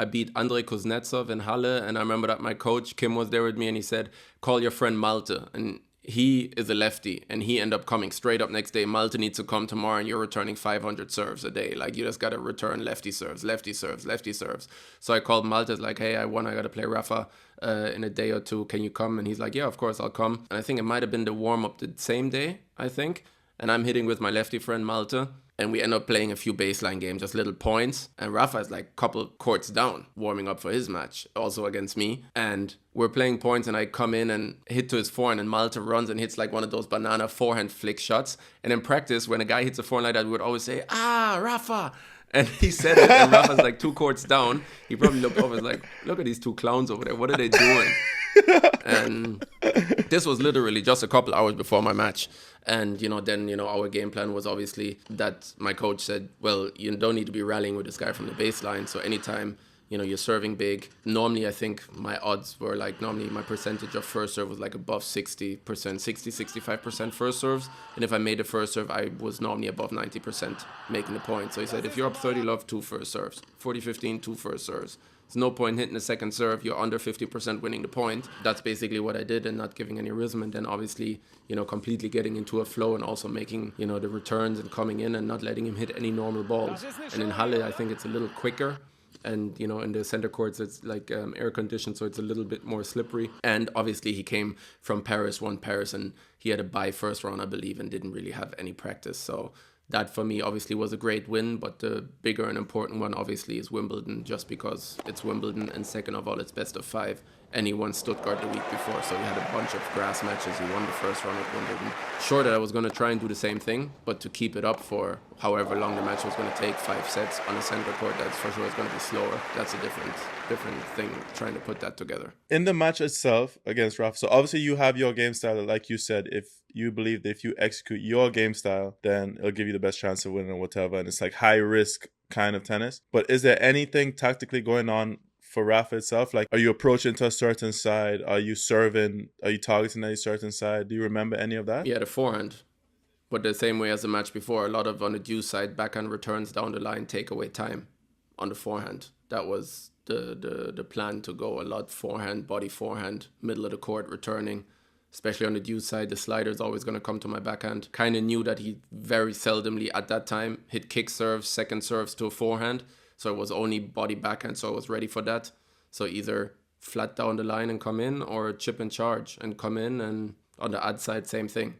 I beat Andrei Kuznetsov in Halle, and I remember that my coach, Kim, was there with me, and he said, call your friend Malte. And he is a lefty, and he ended up coming straight up next day. Malte needs to come tomorrow, and you're returning 500 serves a day. Like, you just got to return lefty serves, lefty serves, lefty serves. So I called Malte, like, hey, I got to play Rafa in a day or two. Can you come? And he's like, yeah, of course, I'll come. And I think it might have been the warm-up the same day, I think. And I'm hitting with my lefty friend Malte. And we end up playing a few baseline games, just little points. And Rafa is like a couple courts down, warming up for his match, also against me. And we're playing points, and I come in and hit to his forehand, and Malte runs and hits like one of those banana forehand flick shots. And in practice, when a guy hits a forehand like that, we would always say, Rafa. And he said it, and Rafa's like 2 courts down. He probably looked over and was like, look at these 2 clowns over there. What are they doing? And this was literally just a couple hours before my match. And, then, our game plan was obviously that my coach said, well, you don't need to be rallying with this guy from the baseline. So anytime, you're serving big. Normally, I think my odds were normally my percentage of first serve was above 60%, 65% first serves. And if I made the first serve, I was normally above 90% making the point. So he said, if you're up 30 love, 2 first serves. 40-15, 2 first serves. There's no point hitting the second serve. You're under 50% winning the point. That's basically what I did, and not giving any rhythm. And then obviously, completely getting into a flow, and also making, the returns and coming in and not letting him hit any normal balls. And in Halle, I think it's a little quicker. And, in the center courts, it's air conditioned, so it's a little bit more slippery. And obviously, he came from Paris, won Paris, and he had a bye first round, I believe, and didn't really have any practice. So that for me obviously was a great win, but the bigger and important one obviously is Wimbledon, just because it's Wimbledon, and second of all, it's best of 5. And he won Stuttgart the week before, so he had a bunch of grass matches. He won the first round at Wimbledon. Sure that I was going to try and do the same thing, but to keep it up for however long the match was going to take, 5 sets on a center court, that's for sure is going to be slower. That's a different thing, trying to put that together. In the match itself against Rafa, so obviously you have your game style, like you said, if you believe that if you execute your game style, then it'll give you the best chance of winning or whatever, and it's high risk kind of tennis. But is there anything tactically going on for Rafa itself? Are you approaching to a certain side? Are you serving? Are you targeting a certain side? Do you remember any of that? Yeah, the forehand. But the same way as the match before, a lot of on the due side, backhand returns down the line, take away time on the forehand. That was the plan, to go a lot forehand, body forehand, middle of the court returning. Especially on the due side, the slider is always going to come to my backhand. Kind of knew that he very seldomly at that time hit kick serves, second serves to a forehand. So it was only body backhand, so I was ready for that. So either flat down the line and come in, or chip and charge and come in, and on the ad side, same thing.